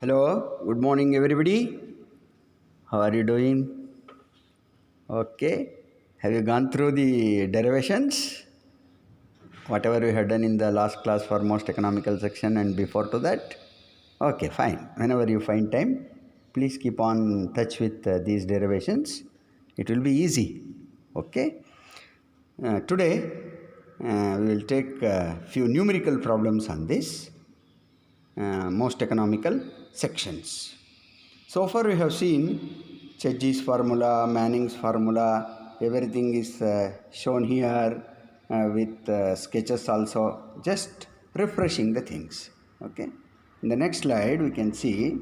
Hello, good morning, everybody. How are you doing? Okay. Have you gone through the derivations? Whatever we had done in the last class for most economical section and before to that? Okay, fine. Whenever you find time, please keep on touch with these derivations. It will be easy. Okay. Today, we will take a few numerical problems on this most economical sections. So far we have seen Chedji's formula, Manning's formula, everything is shown here with sketches also, just refreshing the things. Okay. In the next slide we can see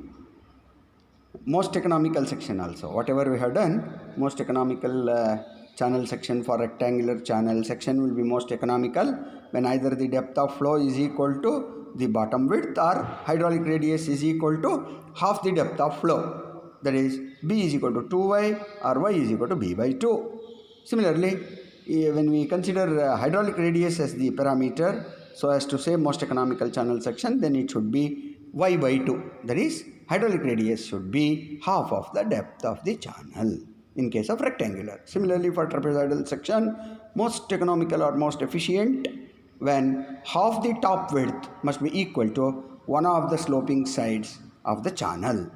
most economical section also. Whatever we have done, most economical channel section for rectangular channel section will be most economical when either the depth of flow is equal to the bottom width or hydraulic radius is equal to half the depth of flow. That is, B is equal to 2y or y is equal to b by 2. Similarly, when we consider hydraulic radius as the parameter, so as to say most economical channel section, then it should be y by 2. That is, hydraulic radius should be half of the depth of the channel in case of rectangular. Similarly, for trapezoidal section, most economical or most efficient when half the top width must be equal to one of the sloping sides of the channel.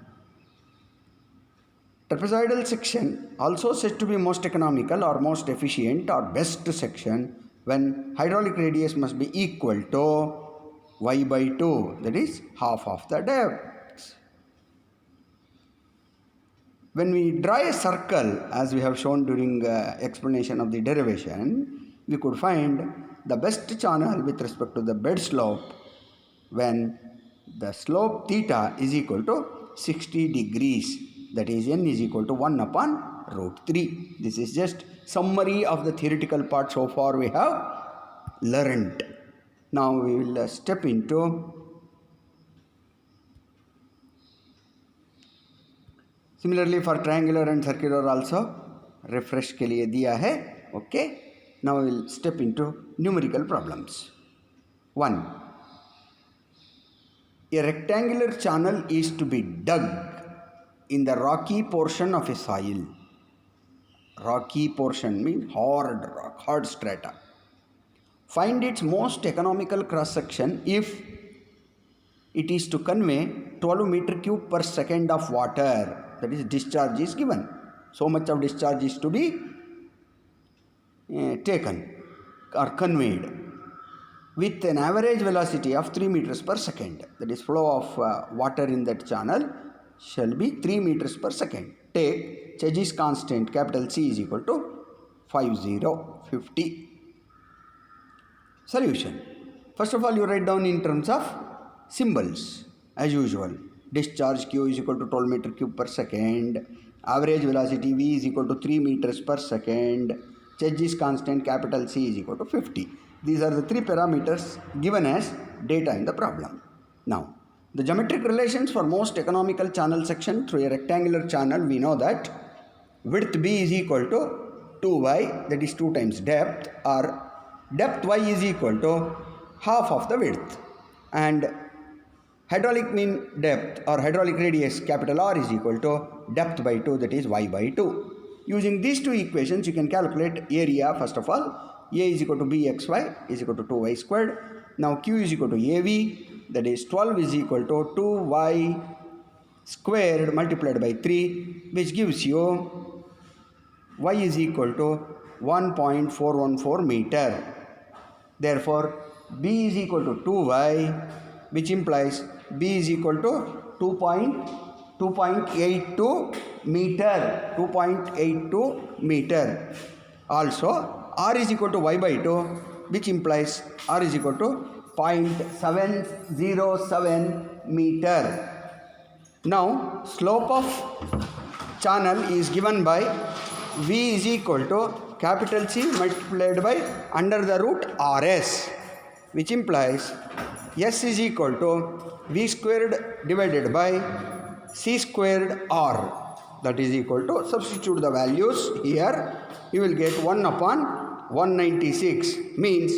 Trapezoidal section also said to be most economical or most efficient or best section when hydraulic radius must be equal to y by 2, that is half of the depth. When we draw a circle, as we have shown during explanation of the derivation, we could find the best channel with respect to the bed slope when the slope theta is equal to 60 degrees. That is, n is equal to 1 upon root 3. This is just summary of the theoretical part so far we have learned. Now we will step into similarly for triangular and circular also refresh के लिए दिया है. Okay. Now we will step into numerical problems. 1. A rectangular channel is to be dug in the rocky portion of a soil. Rocky portion means hard rock, hard strata. Find its most economical cross section if it is to convey 12 meter cube per second of water. That is, discharge is given. So much of discharge is to be taken or conveyed with an average velocity of 3 meters per second. That is, flow of water in that channel shall be 3 meters per second. Take Chedji's constant capital C is equal to 50. Solution. First of all, you write down in terms of symbols as usual. Discharge Q is equal to 12 meter cube per second. Average velocity V is equal to 3 meters per second. Chedji's constant capital C is equal to 50. These are the three parameters given as data in the problem. Now, the geometric relations for most economical channel section through a rectangular channel, we know that width B is equal to 2y, that is 2 times depth, or depth y is equal to half of the width, and hydraulic mean depth or hydraulic radius capital R is equal to depth by 2, that is y by 2. Using these two equations, you can calculate area. First of all, A is equal to bxy is equal to 2y squared. Now Q is equal to AV, that is 12 is equal to 2y squared multiplied by 3, which gives you y is equal to 1.414 meter. Therefore, B is equal to 2y, which implies B is equal to 2.82 meter. 2.82 meter. Also, R is equal to y by 2, which implies R is equal to 0.707 meter. Now, slope of channel is given by V is equal to capital C multiplied by under the root RS, which implies S is equal to V squared divided by C squared R. That is equal to, substitute the values here, you will get 1 upon 196, means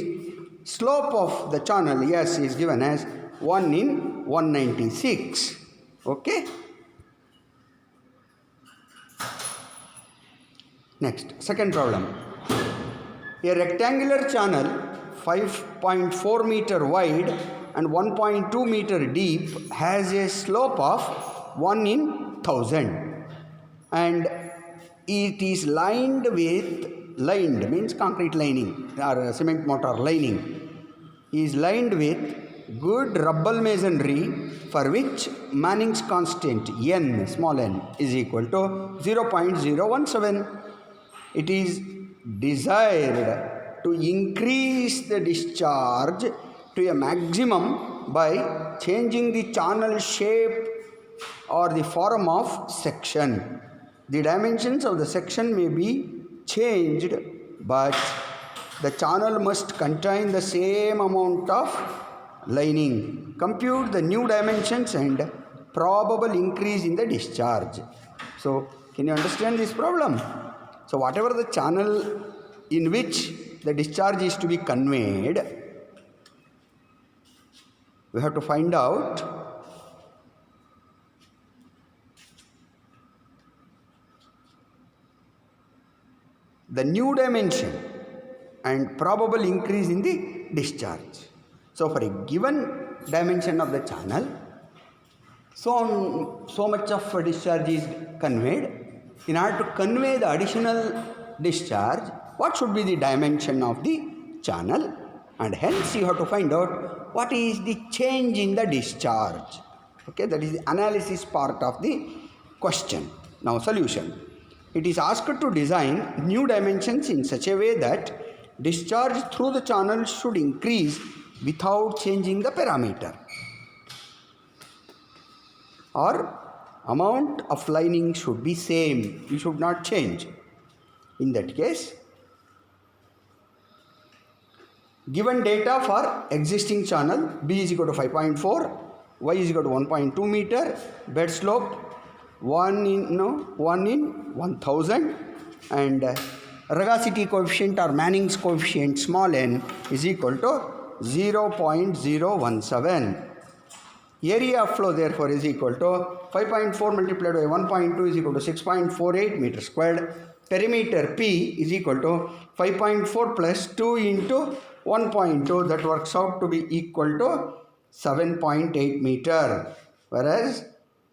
slope of the channel S is given as 1 in 196. Okay. Next, second problem. A rectangular channel 5.4 meter wide and 1.2 meter deep has a slope of 1 in 1000 and it is lined means concrete lining or cement mortar lining is lined with good rubble masonry for which Manning's constant n small n is equal to 0.017. It is desired to increase the discharge to a maximum by changing the channel shape or the form of section. The dimensions of the section may be changed, but the channel must contain the same amount of lining. Compute the new dimensions and probable increase in the discharge. So, can you understand this problem? So, whatever the channel in which the discharge is to be conveyed, we have to find out the new dimension and probable increase in the discharge. So, for a given dimension of the channel, so much of discharge is conveyed. In order to convey the additional discharge, what should be the dimension of the channel? And hence you have to find out what is the change in the discharge. Okay, that is the analysis part of the question. Now solution. It is asked to design new dimensions in such a way that discharge through the channel should increase without changing the parameter, or amount of lining should be same, you should not change. In that case, given data for existing channel, B is equal to 5.4, Y is equal to 1.2 meter, bed slope 1 in 1000, and rugosity coefficient or Manning's coefficient small n is equal to 0.017. Area of flow therefore is equal to 5.4 multiplied by 1.2 is equal to 6.48 meter squared. Perimeter P is equal to 5.4 plus 2 into 1.2, that works out to be equal to 7.8 meter, whereas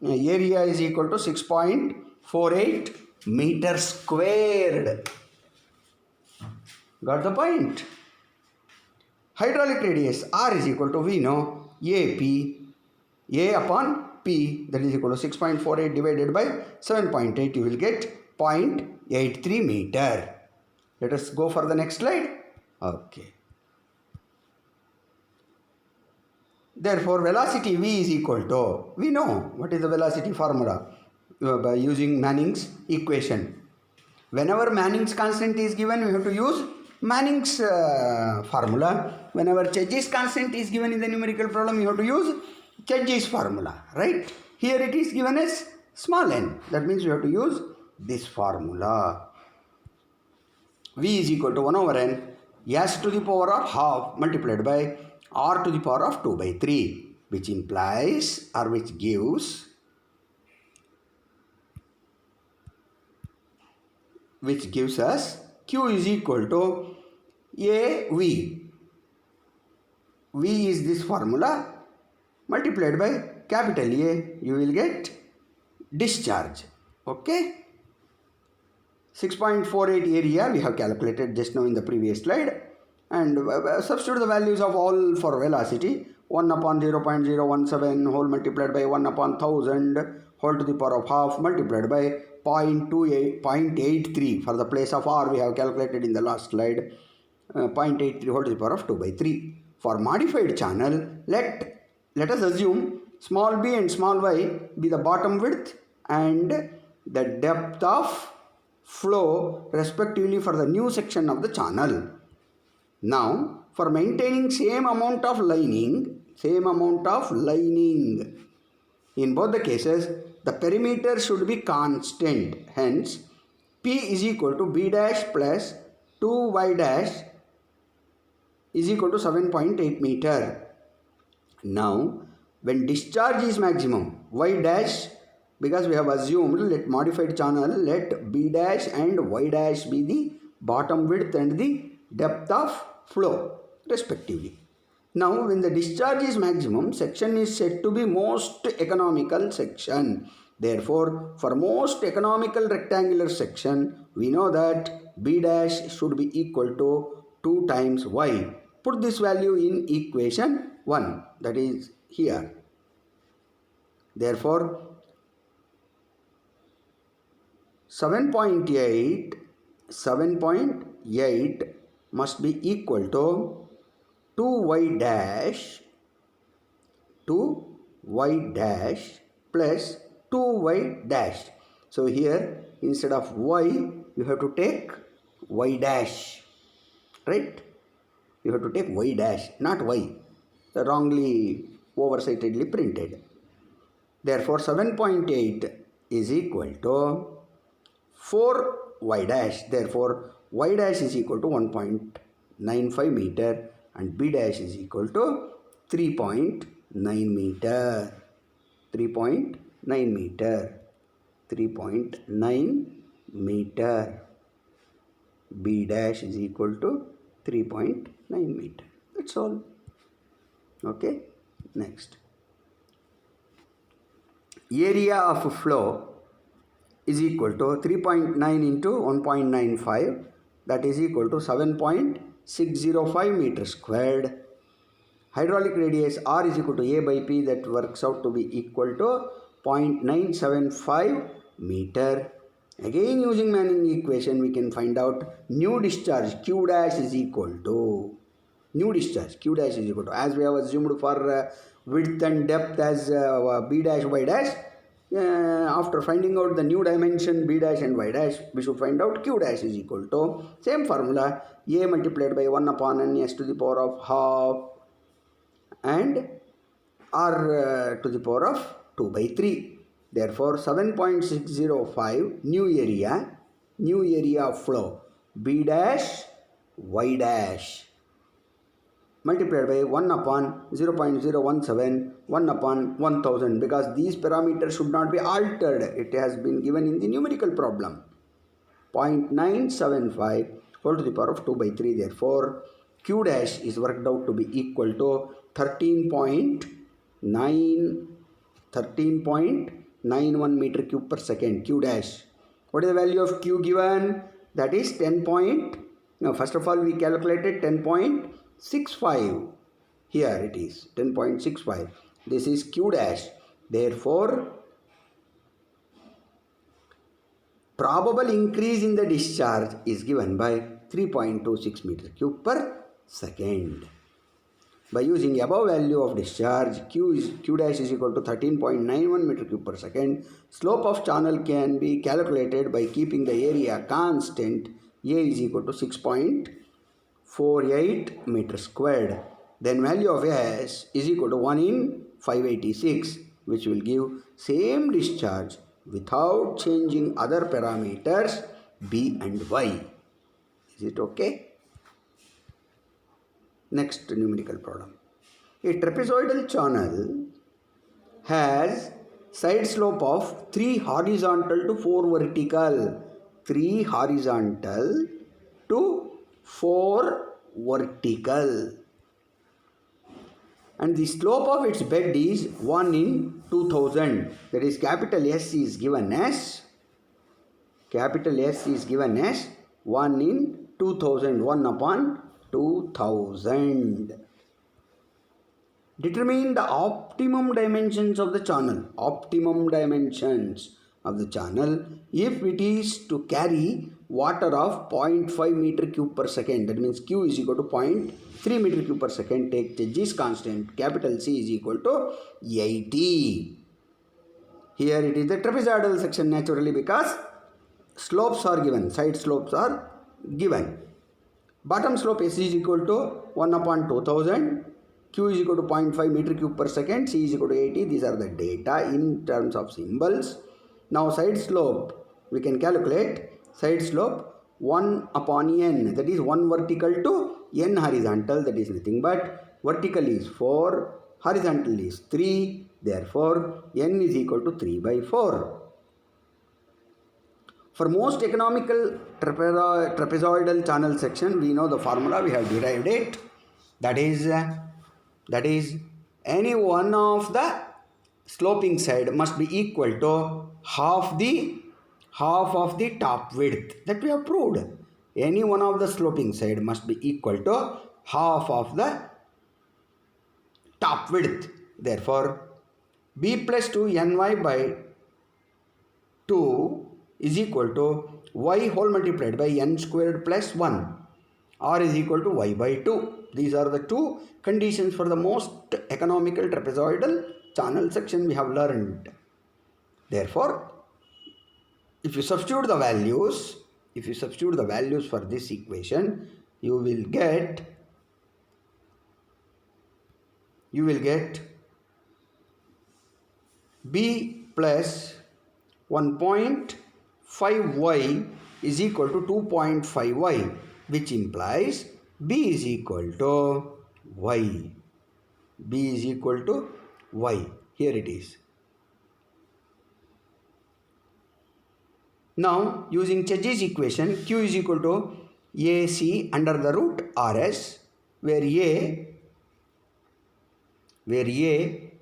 area is equal to 6.48 meter squared. Got the point? Hydraulic radius R is equal to, we know, AP, A upon P, that is equal to 6.48 divided by 7.8, you will get 0.83 meter. Let us go for the next slide. Okay. Therefore, velocity V is equal to, we know what is the velocity formula by using Manning's equation. Whenever Manning's constant is given, we have to use Manning's formula. Whenever Church's constant is given in the numerical problem, you have to use Church's formula, right? Here it is given as small n. That means you have to use this formula. V is equal to 1 over n s to the power of half multiplied by r to the power of 2 by 3, which implies or which gives us Q is equal to AV. V is this formula multiplied by capital A, you will get discharge. Okay. 6.48 area we have calculated just now in the previous slide, and substitute the values of all for velocity. 1 upon 0.017 whole multiplied by 1 upon 1000 whole to the power of half multiplied by 0.83. For the place of r we have calculated in the last slide, 0.83 whole to the power of 2 by 3. For modified channel, let us assume small b and small y be the bottom width and the depth of flow respectively for the new section of the channel. Now, for maintaining same amount of lining in both the cases, the perimeter should be constant. Hence, P is equal to B dash plus 2Y dash is equal to 7.8 meter. Now, when discharge is maximum, y dash, because we have assumed, let modified channel, let b dash and y dash be the bottom width and the depth of flow respectively. Now when the discharge is maximum, section is said to be most economical section. Therefore, for most economical rectangular section, we know that b dash should be equal to 2 times y. Put this value in equation 1, that is here. Therefore, 7.8 must be equal to 2y dash plus 2y dash. So here instead of y you have to take y dash, right? You have to take y dash, not y, wrongly oversightedly printed. Therefore 7.8 is equal to 4y dash. Therefore y dash is equal to 1.95 meter and b dash is equal to 3.9 meter. 3.9 meter. 3.9 meter. B dash is equal to 3.9 meter. That's all. Okay. Next. Area of flow is equal to 3.9 into 1.95, that is equal to 7.605 meters squared. Hydraulic radius R is equal to A by P, that works out to be equal to 0.975 meter. Again using Manning equation we can find out new discharge Q dash is equal to as we have assumed for width and depth as B dash y dash. After finding out the new dimension B dash and y dash, we should find out Q dash is equal to same formula, A multiplied by 1 upon n s to the power of half and R to the power of 2 by 3. Therefore 7.605 new area of flow B dash y dash multiplied by 1 upon 0.017, 1 upon 1000, because these parameters should not be altered. It has been given in the numerical problem. 0.975 whole to the power of 2 by 3. Therefore, Q dash is worked out to be equal to 13.91 meter cube per second. Q dash. What is the value of Q given? That is 10. First of all, we calculated 10.65. Here it is 10.65. This is Q dash. Therefore, probable increase in the discharge is given by 3.26 meter cube per second. By using above value of discharge, Q dash is equal to 13.91 meter cube per second. Slope of channel can be calculated by keeping the area constant. A is equal to 6.48 meter squared. Then value of S is equal to 1 in 586, which will give same discharge without changing other parameters B and Y. Is it okay? Next numerical problem. A trapezoidal channel has side slope of 3 horizontal to 4 vertical. 3 horizontal to 4 vertical. And the slope of its bed is 1 in 2000. That is capital S is given as 1 in 2000. 1 upon 2000. Determine the optimum dimensions of the channel. If it is to carry water of 0.5 meter cube per second, that means Q is equal to 0.3 meter cube per second. Take G's constant. Capital C is equal to 80. Here it is the trapezoidal section naturally, because slopes are given. Side slopes are given. Bottom slope S is equal to 1 upon 2000, Q is equal to 0.5 meter cube per second, C is equal to 80. These are the data in terms of symbols. Now side slope, we can calculate side slope 1 upon n, that is 1 vertical to n horizontal, that is nothing but vertical is 4, horizontal is 3, therefore n is equal to 3 by 4. For most economical trapezoidal channel section, we know the formula, we have derived it. That is any one of the sloping side must be equal to half of the top width. That we have proved. Any one of the sloping side must be equal to half of the top width. Therefore, b plus 2ny by 2 is equal to y whole multiplied by n squared plus 1. R is equal to y by 2. These are the two conditions for the most economical trapezoidal channel section we have learned. Therefore, if you substitute the values for this equation, you will get b plus 1.5y is equal to 2.5y, which implies b is equal to y. b is equal to y. Here it is. Now, using Chedji's equation, q is equal to ac under the root rs, where a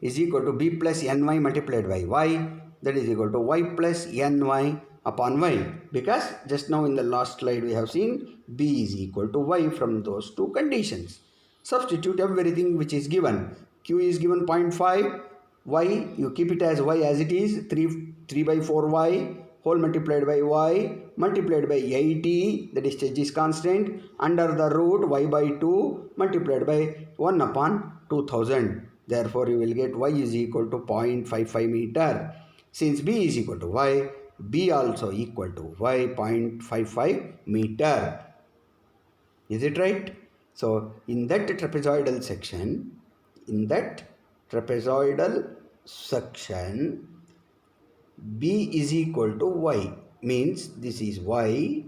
is equal to b plus ny multiplied by y, that is equal to y plus ny upon y, because just now in the last slide we have seen b is equal to y from those two conditions. Substitute everything which is given. Q is given 0.5, y you keep it as y as it is, 3 by 4y whole multiplied by y multiplied by 80, that is Chedji's constant, under the root y by 2 multiplied by 1 upon 2000. Therefore, you will get y is equal to 0.55 meter. Since b is equal to y, b also equal to y, 0.55 meter. Is it right? So, in that trapezoidal section, b is equal to y, means this is y,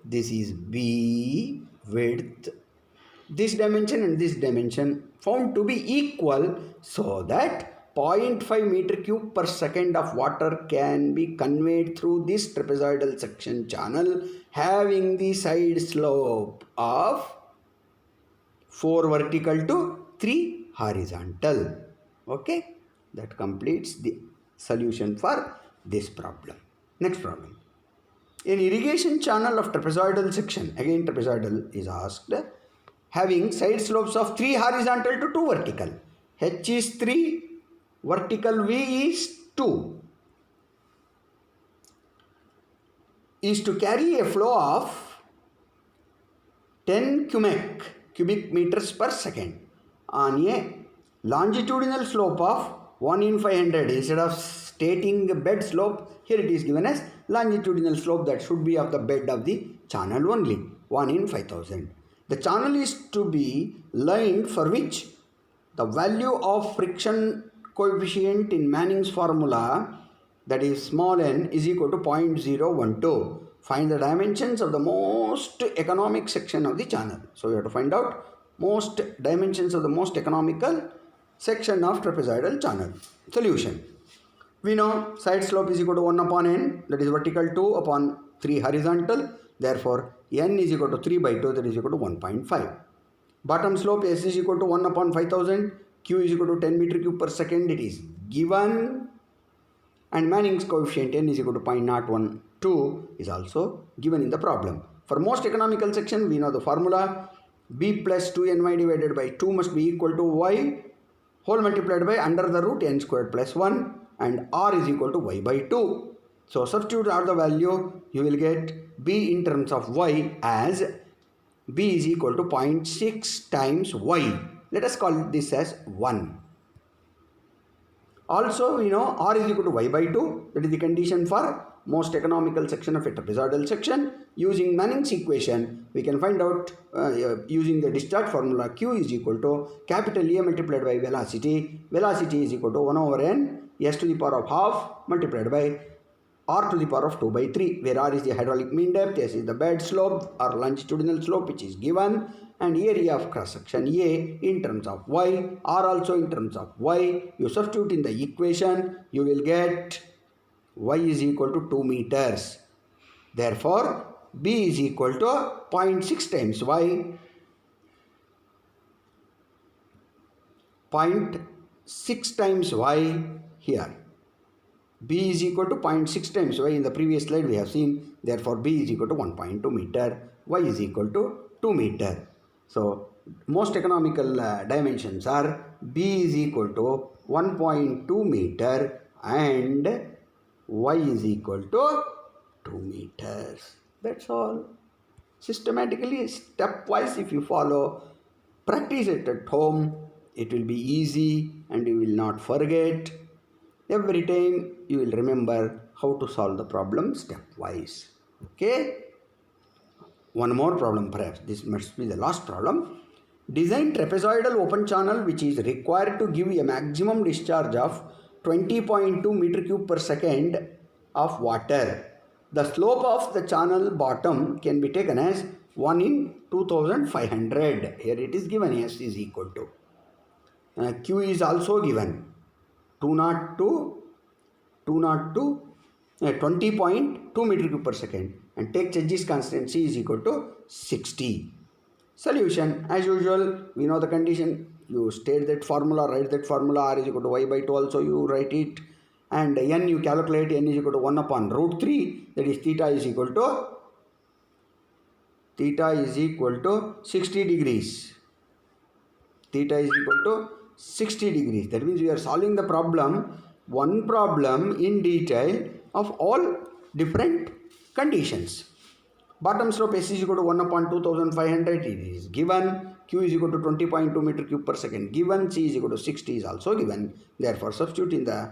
this is b width, this dimension and this dimension found to be equal, so that 0.5 meter cube per second of water can be conveyed through this trapezoidal section channel having the side slope of 4 vertical to 3 horizontal. Okay, that completes the solution for this problem. Next problem. In irrigation channel of trapezoidal section, again trapezoidal is asked, having side slopes of 3 horizontal to 2 vertical. H is 3, vertical V is 2. Is to carry a flow of 10 cubic meters per second on a longitudinal slope of 1 in 500. Instead of stating the bed slope, here it is given as longitudinal slope that should be of the bed of the channel only, 1 in 5000. The channel is to be lined, for which the value of friction coefficient in Manning's formula, that is small n, is equal to 0.012. Find the dimensions of the most economic section of the channel. So we have to find out most dimensions of the most economical section of trapezoidal channel. Solution. We know side slope is equal to 1 upon n, that is vertical 2 upon 3 horizontal. Therefore, n is equal to 3 by 2, that is equal to 1.5. Bottom slope s is equal to 1 upon 5000, q is equal to 10 meter cube per second, it is given, and Manning's coefficient n is equal to 0.012 is also given in the problem. For most economical section, we know the formula, b plus 2ny divided by 2 must be equal to y whole multiplied by under the root n squared plus 1, and r is equal to y by 2. So substitute out the value, you will get b in terms of y as b is equal to 0.6 times y. Let us call this as 1. Also, we know r is equal to y by 2. That is the condition for most economical section of a trapezoidal section. Using Manning's equation, we can find out using the discharge formula, q is equal to capital A multiplied by velocity. Velocity is equal to 1 over n, s to the power of half multiplied by r to the power of 2 by 3, where r is the hydraulic mean depth, s is the bed slope or longitudinal slope which is given, and area of cross section A in terms of y, R also in terms of y. You substitute in the equation, you will get y is equal to 2 meters. Therefore, B is equal to 0.6 times y, 0.6 times y here. B is equal to 0.6 times y in the previous slide we have seen. Therefore, B is equal to 1.2 meter, y is equal to 2 meter. So, most economical dimensions are B is equal to 1.2 meter and y is equal to 2 meters. That's all. Systematically, stepwise, if you follow, practice it at home, it will be easy and you will not forget. Every time you will remember how to solve the problem stepwise. Okay? One more problem perhaps. This must be the last problem. Design trapezoidal open channel which is required to give a maximum discharge of 20.2 meter cube per second of water. The slope of the channel bottom can be taken as 1 in 2500. Here it is given S is equal to. Q is also given 202 20.2 meter cube per second and take Church's constant C is equal to 60. Solution, as usual, we know the condition. You state that formula, write that formula, R is equal to y by 2 also you write it, and n you calculate, n is equal to 1 upon root 3, that is theta is equal to 60 degrees. Theta is equal to 60 degrees. That means we are solving the problem, one problem in detail of all different conditions. Bottom slope S is equal to 1 upon 2500, it is given. Q is equal to 20.2 meter cube per second given. C is equal to 60 is also given. Therefore, substitute in the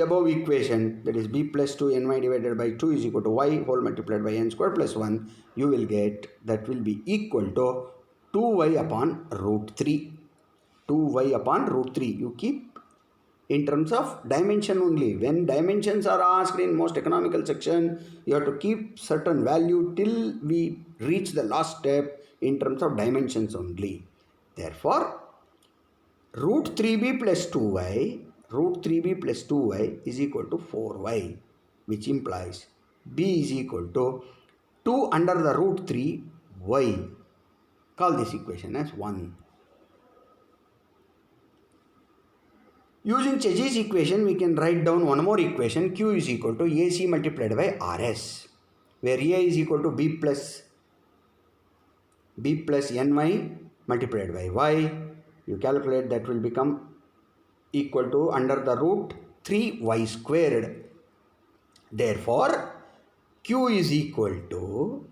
above equation, that is b plus 2 ny divided by 2 is equal to y whole multiplied by n square plus 1, you will get that will be equal to 2y upon root 3. 2y upon root 3. You keep in terms of dimension only. When dimensions are asked in most economical section, you have to keep certain value till we reach the last step in terms of dimensions only. Therefore, root 3b plus 2y is equal to 4y, which implies b is equal to 2 under the root 3 y. Call this equation as 1. Using Church's equation, we can write down one more equation. Q is equal to AC multiplied by RS, where A is equal to B plus ny multiplied by y. You calculate, that will become equal to under the root 3y squared. Therefore, Q is equal to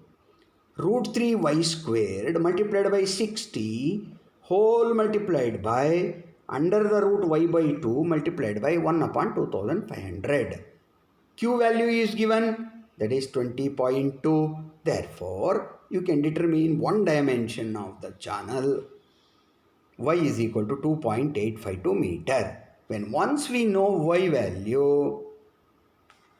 root 3y squared multiplied by 60 whole multiplied by under the root y by 2 multiplied by 1 upon 2500. Q value is given, that is 20.2. Therefore, you can determine one dimension of the channel. Y is equal to 2.852 meter. When once we know y value,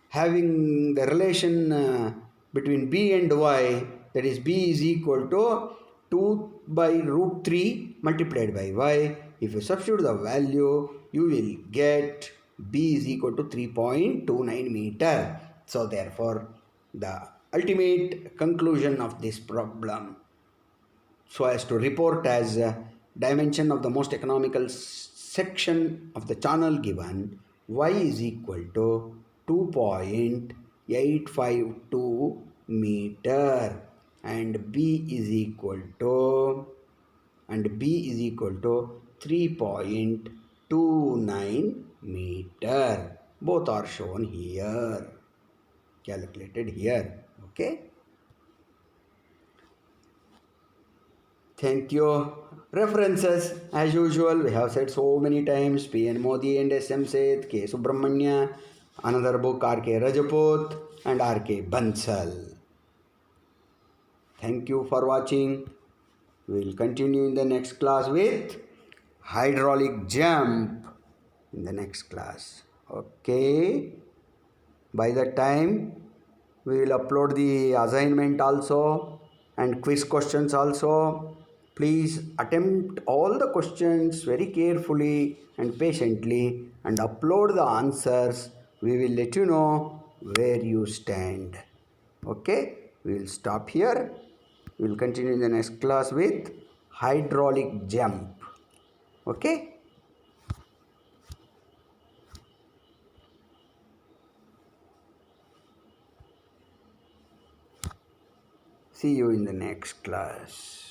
having the relation between b and y, that is b is equal to 2 by root 3 multiplied by y. If you substitute the value, you will get b is equal to 3.29 meter. So therefore, the ultimate conclusion of this problem, so as to report as dimension of the most economical section of the channel given, y is equal to 2.852 meter and b is equal to 3.29 meter. Both are shown here, calculated here. Okay. Thank you. References, as usual, we have said so many times, P.N. Modi and S.M. Seth, K. Subramanya, another book, R.K. Rajput and R.K. Bansal. Thank you for watching. We will continue in the next class with hydraulic jump in the next class. Okay. By that time, we will upload the assignment also and quiz questions also. Please attempt all the questions very carefully and patiently and upload the answers. We will let you know where you stand. Okay, we will stop here. We will continue in the next class with hydraulic jump. Okay. See you in the next class.